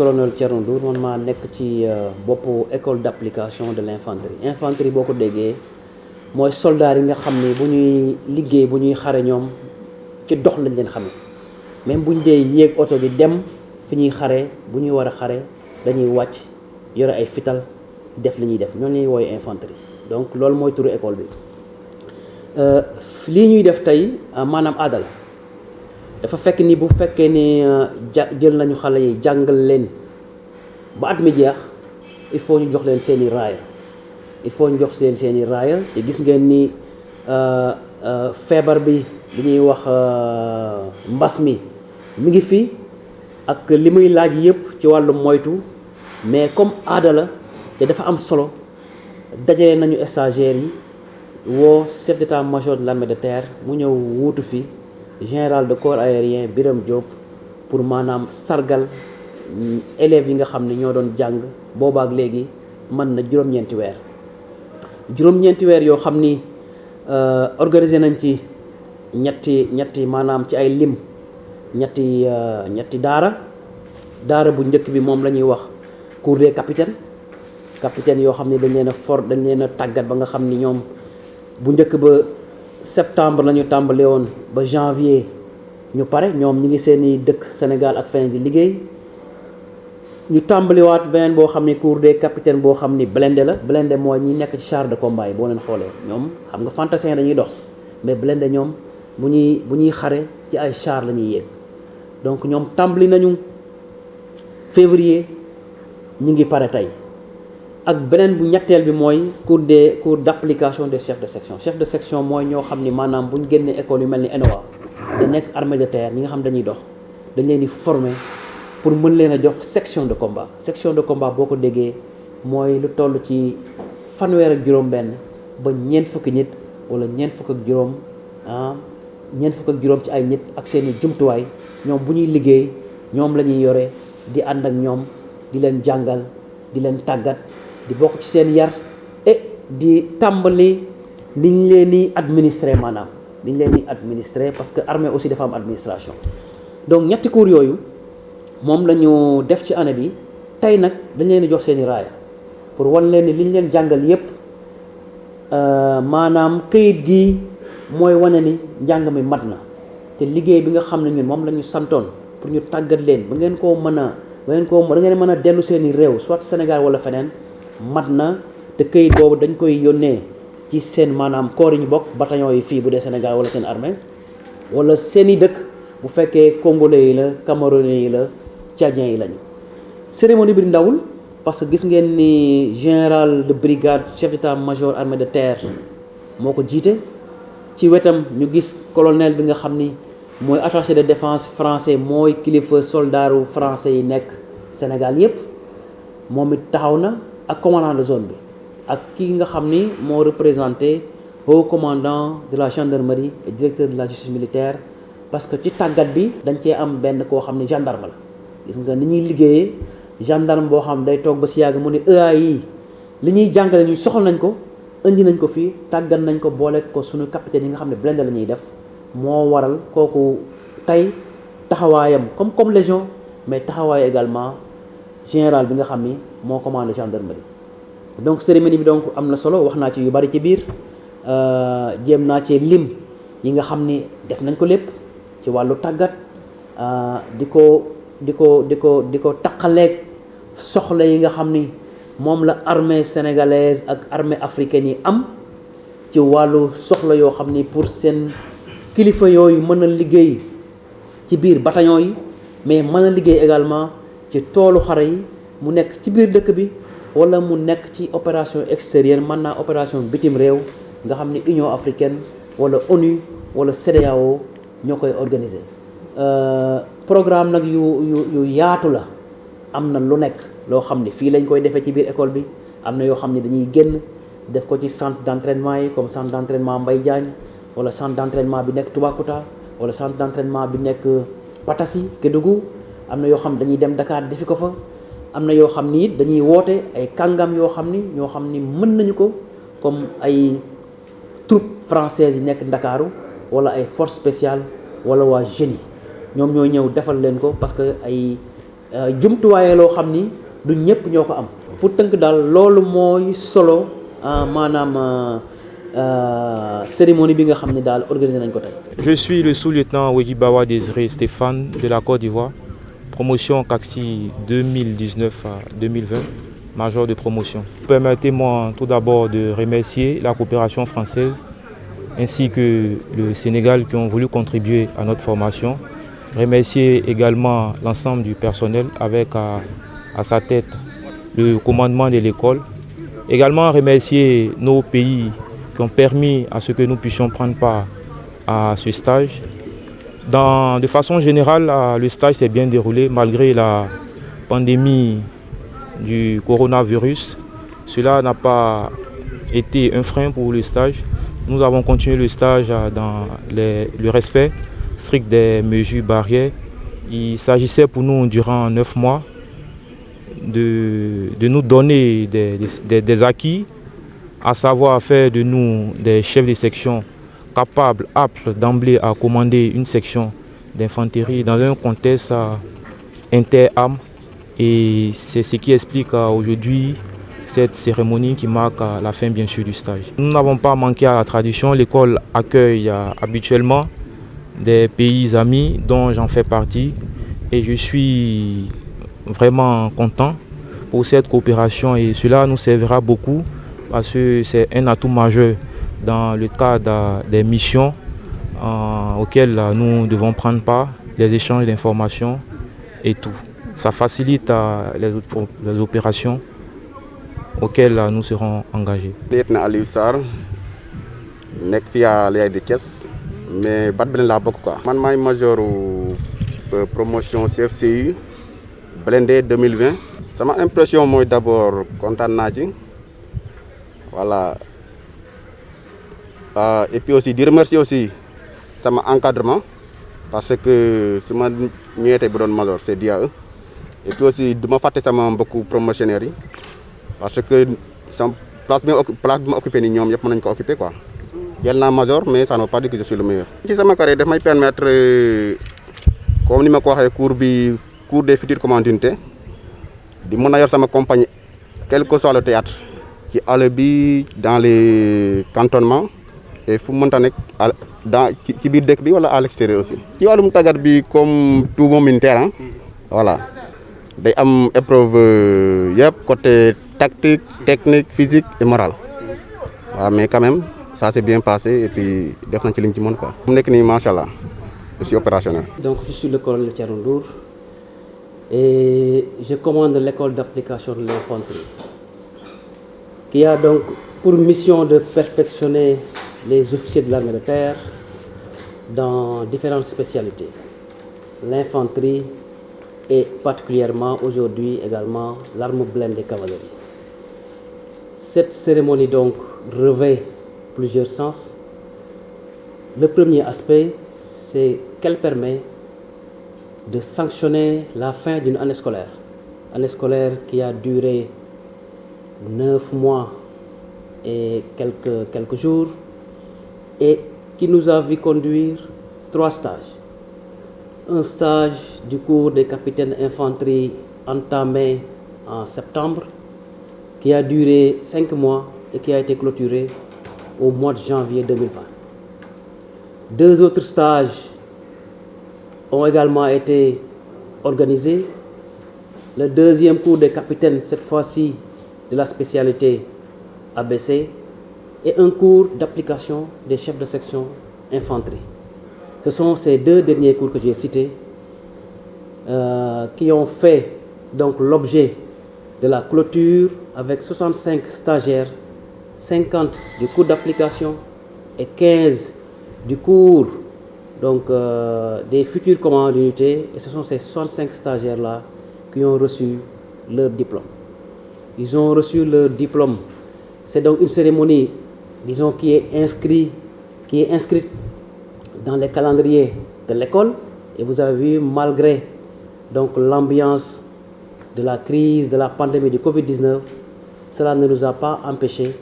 colonel Thierno Ndour man maa nekk ci boppu école d'application de l'infanterie. Infanterie boo ko déggee mooy soldats yi nga xam ne bu ñuy liggéey bu ñuy xare ñoom ci dox lañ leen xamee même bu ñu dee yéeg oto bi dem fi ñuy xare bu ñuy war a xare dañuy wàcc yore ay fital def li ñuy def ñooñu lañuy woowe infanterie. donc loolu mooy turu école bi lii ñuy def tey maanaam aada la dafa fekk ni bu fekkee ni jël nañu xale yi jàngal leen ba at mi jeex il faut ñu jox leen seeni raaya il faut ñu jox leen seeni raaya te gis ngeen ni feebar bi ñuy wax mbas mi ngi fi ak li muy laaj yëpp ci wàllu moytu mais comme aada la te dafa am solo dajale nañu stagiaires yi woo chef d'état-major de l'armée de terre mu ñëw wuutu fi général de corps aérien Birame Diop pour maanaam sargal élèves yi nga xam ne ñoo doon jàng boobaak léegi mën na juróom-ñeenti weer yoo xam ni organisé nañ ci ñetti maanaam ci ay lim ñetti daara bu njëkk bi moom la ñuy wax cours des capitaines yoo xam ne dañ leen a tàggat ba nga xam ni ñoom bu njëkk ba septembre la ñu tàmbale woon ba janvier ñu pare ñoom ñi ngi seeni dëkk Sénégal ak feneen di liggéey ñu tàmbaliwaat beneen boo xam ni cours des capitaines boo xam ni blindé la blindé mooy ñi nekk ci char de combat yi boo leen xoolee ñoom xam nga fantassin dañuy dox mais blindé ñoom bu ñuy xare ci ay char la ñuy yéeg donc ñoom tàmbali nañu février ñu ngi pare tey ak beneen bu ñetteel bi mooy cours d'application des chefs de section mooy ñoo xam ni maanaam bu ñu génnee école yu mel ni ENOA da nekk armée de terre ñi nga xam dañuy dox dañ leen di former pour mën leen a jox section de combat boo ko déggee mooy lu toll ci fanweer ak juróom-benn ba ñeent fukki nit wala ñeent fukk ak juróom ci ay nit ak seeni jumtuwaay ñoom bu ñuy liggéey ñoom la ñuy yore di ànd ak ñoom di leen jàngal di leen tàggat di bokk ci seen yar et di tàmbali niñ leen di administrer maanaam niñ leen di administrer parce que armée aussi dafa am administration donc ñetti cours yooyu moom la ñu def ci année bi tey nag dañ leen di jox seeni raaya pour wan leen ni liñ leen jàngal yépp maanaam këyit gi mooy wane ni njàng mi mat na te liggéey bi nga xam ne ñun moom la ñu santoon pour ñu tàggat leen ba ngeen mën a dellu seeni réew soit Sénégal wala feneen mat na te këyit boobu dañ koy yónnee ci seen maanaam corps yi ñu bokk bataillon yi fii bu dee Sénégal wala seen armée wala seeni dëkk bu fekkee congolais yi la camerounais yi la tchadiens yi lañu. cérémonie bi ndawul parce que gis ngeen ni général de brigade chef d'état-major armée de terre moo ko jiite ci wetam ñu gis colonel bi nga xam ni mooy attaché de défense français mooy kilifa soldaaru français yi nekk Sénégal yépp moom it taxaw na ak commandant de zone bi ak ki nga xam ni moo représenté haut commandant de la gendarmerie et directeur de la justice militaire parce que ci tàggat bi dañ cee am benn koo xam ni gendarme la gis nga ni ñuy liggéeyee gendarme boo xam day toog ba si yàgg mu ne EA yi li ñuy jàngale ñu soxal nañ ko indi nañ ko fii tàggat nañ ko boole ko suñu capitaine yi nga xam ne blindé la ñuy def moo waral kooku tey taxawaayam comme légion mais taxawaay également général bi nga xam ni moo commandé gendarmerie donc cérémonie bi donc am na solo wax naa ci yu bari ci biir jéem naa ci lim yi nga xam ni def nañ ko lépp ci wàllu tàggat di ko taqaleeg soxla yi nga xam ni moom la armée sénégalaise ak armée africaine yi am ci wàllu soxla yoo xam ni pour seen kilifa yooyu mën a liggéey ci biir bataillon yi mais mën a liggéey également ci toolu xare yi mu nekk ci biir dëkk bi wala mu nekk ci opération extérieure mën naa opération bitim réew nga xam ni Union africaine wala ONU wala CEDEAO ñoo koy organiser programme nag yu yaatu la am na lu nekk loo xam ni fii lañ koy defee ci biir école bi am na yoo xam ni dañuy génn def ko ci centre d'entraînement yi comme centre d'entraînement Mbaye Diagne wala centre d'entraînement bi nekk Toubacouta wala centre d'entraînement bi nekk Patassi Kédougou am na yoo xam dañuy dem Dakar defi ko fa am na yoo xam ni it dañuy woote ay kàngam yoo xam ni ñoo xam ni mën nañu ko comme ay troupes françaises yi nekk Ndakaaru wala ay forces spéciales wala waa génie ñoom ñoo ñëw defal leen ko parce que ay jumtuwaaye loo xam ni du ñëpp ñoo ko am. pour tënk daal loolu mooy solo maanaam cérémonie bi nga xam ne daal organisé nañ ko tey. Je suis le sous-lieutenant Wedjibawa Désiré Stéphane de la Côte d'Ivoire, promotion CACSI 2019 à 2020, major de promotion. Permettez-moi tout d'abord de remercier la coopération française ainsi que le Sénégal qui ont voulu contribuer à notre formation. Remercier également l'ensemble du personnel avec à sa tête le commandement de l'école. Également remercier nos pays qui ont permis à ce que nous puissions prendre part à ce stage. De façon générale, le stage s'est bien déroulé malgré la pandémie du coronavirus. Cela n'a pas été un frein pour le stage. Nous avons continué le stage dans le respect strict des mesures barrières. Il s'agissait pour nous, durant 9 mois, de nous donner des acquis, à savoir faire de nous des chefs de section capables, aptes d'emblée à commander une section d'infanterie dans un contexte inter-armes. Et c'est ce qui explique aujourd'hui cette cérémonie qui marque la fin bien sûr du stage. Nous n'avons pas manqué à la tradition. L'école accueille habituellement des pays amis dont j'en fais partie et je suis vraiment content pour cette coopération et cela nous servira beaucoup parce que c'est un atout majeur dans le cadre des missions auxquelles nous devons prendre part, les échanges d'informations et tout. Ça facilite les opérations auxquelles nous serons engagés. Lieutenant Aliou Sarr nekk fii à l'IAI de Thiès mais bat beneen laa bokk quoi. Man maay majoru promotion CFCU blindé 2020. Sama impression mooy d'abord kontaan naa ci voilà et puis aussi di remercier aussi sama encadrement parce que su ma ñëwee tey bu doon major c'est dû à eux et puis aussi du ma fàtte sama mbokku promotionnaires yi parce que sama place bi ma occupé nii ñoom yëpp mën nañu ko occuper quoi. jël naa major mais ça ne veut pas dire que je suis le meilleur. ci sama carrière daf may permettre comme ni ma ko waxee cours des futurs commandes d'unité di mën a yor sama compagnie quel que soit le théâtre ci àll bi dans les cantonnements et fu mu mënta nekk ci biir dëkk bi wala à l'extérieur aussi. ci wàllum tàggat bi comme tout bon militaire voilà day am épreuve yëpp côté tactique technique physique et morale waaw mais quand même ça s'est bien passé et puis def nañ ci liñ ci mën quoi. mu nekk nii macha allah je suis opérationnel. Donc je suis le colonel Thierno Ndour et je commande l'école d'application de l'infanterie qui a donc pour mission de perfectionner les officiers de l'armée de terre dans différentes spécialités. L'infanterie et particulièrement aujourd'hui également l'arme blindée cavalerie. Cette cérémonie donc revêt plusieurs sens. Le premier aspect, c'est qu'elle permet de sanctionner la fin d'une année scolaire qui a duré 9 mois et quelques jours et qui nous a vu conduire 3 stages. Un stage du cours des capitaines d'infanterie entamé en septembre qui a duré 5 mois et qui a été clôturé au mois de janvier 2020. 2 autres stages ont également été organisés. Le deuxième cours des capitaines, cette fois-ci de la spécialité ABC, et un cours d'application des chefs de section infanterie. Ce sont ces 2 derniers cours que j'ai cités qui ont fait donc l'objet de la clôture avec 65 stagiaires, 50 du cours d'application et 15 du cours donc, des futurs commandants d'unité. Et ce sont ces 65 stagiaires-là qui ont reçu leur diplôme. Ils ont reçu leur diplôme. C'est donc une cérémonie, disons, qui est inscrite dans les calendriers de l'école. Et vous avez vu, malgré donc l'ambiance de la crise, de la pandémie du Covid-19, cela ne nous a pas empêchés,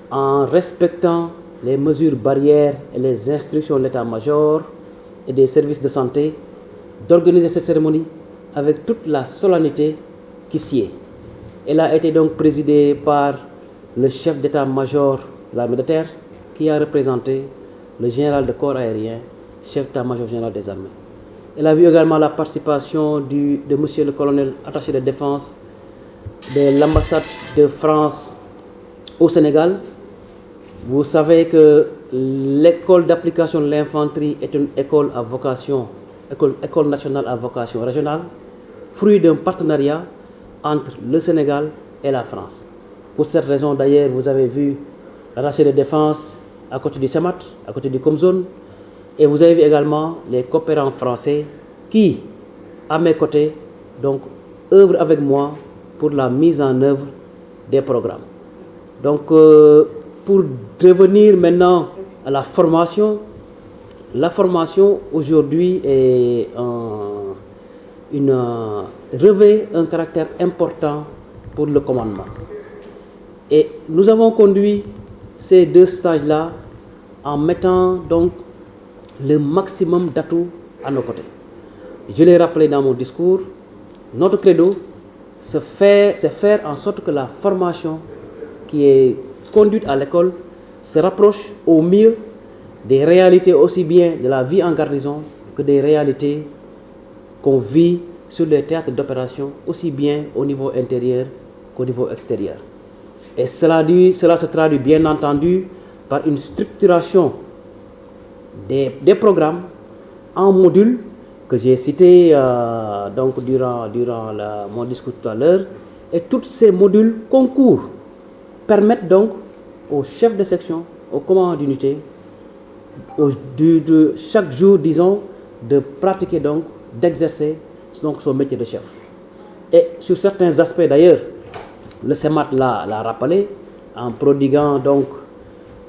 en respectant les mesures barrières et les instructions de l'état-major et des services de santé, d'organiser cette cérémonie avec toute la solennité qui s'y est. Elle a été donc présidée par le chef d'état-major de l'armée de terre, qui a représenté le général de corps aérien, chef d'état-major général des armées. Elle a vu également la participation de monsieur le colonel attaché de défense de l'ambassade de France au Sénégal. Vous savez que l'école d'application de l'infanterie est une école à vocation, école nationale à vocation régionale, fruit d'un partenariat entre le Sénégal et la France. Pour cette raison, d'ailleurs, vous avez vu l'attaché de défense à côté du CEMAT, à côté du Comzone, et vous avez vu également les coopérants français qui, à mes côtés, donc, œuvrent avec moi pour la mise en œuvre des programmes. Donc, pour revenir maintenant à la formation aujourd'hui revêt un caractère important pour le commandement. Et nous avons conduit ces 2 stages-là en mettant donc le maximum d'atouts à nos côtés. Je l'ai rappelé dans mon discours, notre credo, c'est faire en sorte que la formation qui est conduite à l'école se rapproche au mieux des réalités aussi bien de la vie en garnison que des réalités qu'on vit sur les théâtres d'opération, aussi bien au niveau intérieur qu'au niveau extérieur. Et cela se traduit bien entendu par une structuration des programmes en modules que j'ai cités donc durant mon discours tout à l'heure. Et tous ces modules concourent, permettent donc aux chefs de section, aux commandants d'unité, de chaque jour, disons, de pratiquer donc, d'exercer donc son métier de chef. Et sur certains aspects d'ailleurs, le CEMAT l'a rappelé, en prodiguant donc,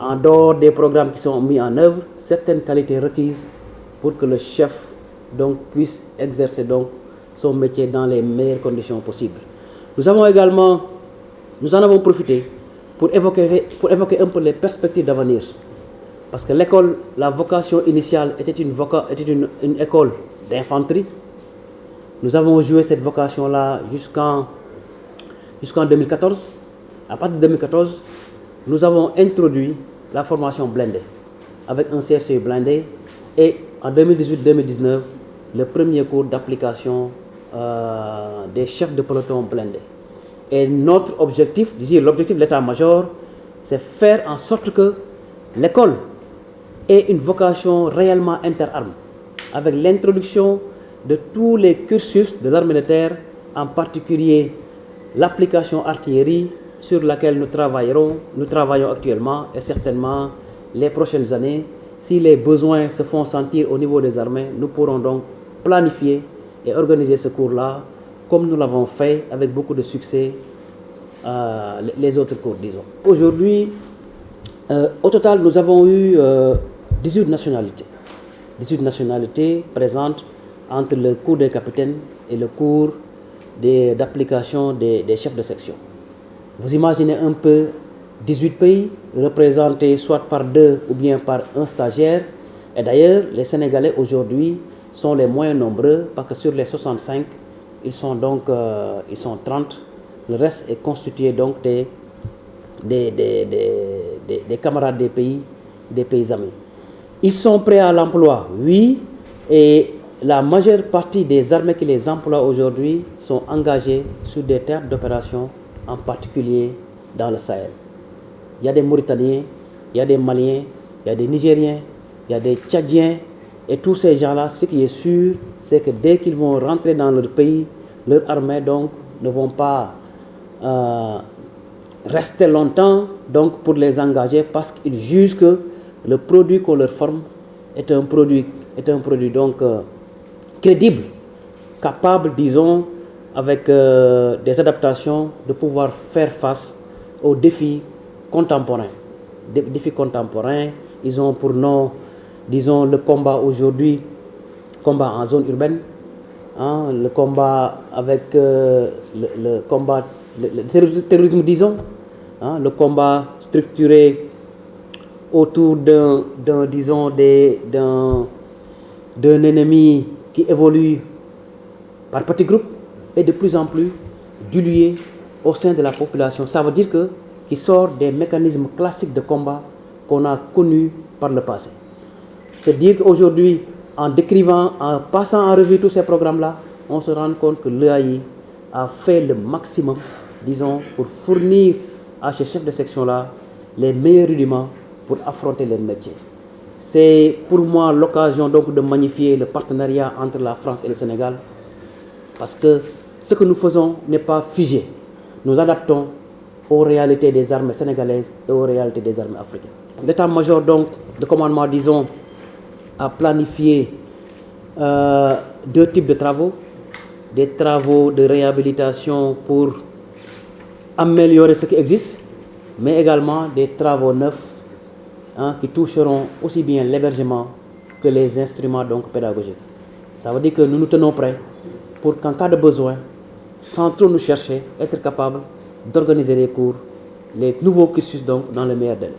en dehors des programmes qui sont mis en œuvre, certaines qualités requises pour que le chef donc, puisse exercer donc, son métier dans les meilleures conditions possibles. Nous en avons profité pour évoquer un peu les perspectives d'avenir. Parce que l'école, la vocation initiale était une école d'infanterie. Nous avons joué cette vocation-là jusqu'en 2014. À partir de 2014, nous avons introduit la formation blindée, avec un CFCE blindé, et en 2018-2019, le premier cours d'application des chefs de peloton blindés. Et notre objectif, l'objectif de l'état-major, c'est faire en sorte que l'école ait une vocation réellement interarmes, avec l'introduction de tous les cursus de l'armée de terre, en particulier l'application artillerie, sur laquelle nous travaillons actuellement et certainement les prochaines années. Si les besoins se font sentir au niveau des armées, nous pourrons donc planifier et organiser ce cours-là comme nous l'avons fait avec beaucoup de succès les autres cours, disons. Aujourd'hui, au total, nous avons eu 18 nationalités. 18 nationalités présentes entre le cours des capitaines et le cours d'application des chefs de section. Vous imaginez un peu 18 pays représentés soit par 2 ou bien par un stagiaire. Et d'ailleurs, les Sénégalais aujourd'hui sont les moins nombreux parce que sur les 65, ils sont 30. Le reste est constitué donc des camarades des pays amis. Ils sont prêts à l'emploi, oui, et la majeure partie des armées qui les emploient aujourd'hui sont engagées sur des théâtres d'opération, en particulier dans le Sahel. Il y a des Mauritaniens, il y a des Maliens, il y a des Nigériens, il y a des Tchadiens, et tous ces gens-là, ce qui est sûr, c'est que dès qu'ils vont rentrer dans leur pays, leur armée donc ne vont pas rester longtemps donc, pour les engager parce qu'ils jugent que le produit qu'on leur forme est un produit donc crédible, capable, disons, avec des adaptations, de pouvoir faire face aux défis contemporains. Des défis contemporains, ils ont pour nom, disons, le combat aujourd'hui, combat en zone urbaine, hein, le combat avec le terrorisme, disons, hein, le combat structuré autour d'un ennemi qui évolue par petits groupes est de plus en plus dilué au sein de la population. Ça veut dire qu'il sort des mécanismes classiques de combat qu'on a connus par le passé. C'est dire qu'aujourd'hui, en décrivant, en passant en revue tous ces programmes-là, on se rend compte que l'EAI a fait le maximum, disons, pour fournir à ces chefs de section-là les meilleurs rudiments pour affronter les métiers. C'est pour moi l'occasion donc de magnifier le partenariat entre la France et le Sénégal, parce que ce que nous faisons n'est pas figé. Nous adaptons aux réalités des armées sénégalaises et aux réalités des armées africaines. L'état-major donc de commandement, disons, a planifié 2 types de travaux. Des travaux de réhabilitation pour améliorer ce qui existe, mais également des travaux neufs qui toucheront aussi bien l'hébergement que les instruments donc pédagogiques. Ça veut dire que nous nous tenons prêts pour qu'en cas de besoin, sans trop nous chercher, être capable d'organiser les cours, les nouveaux cursus donc dans le meilleur délai.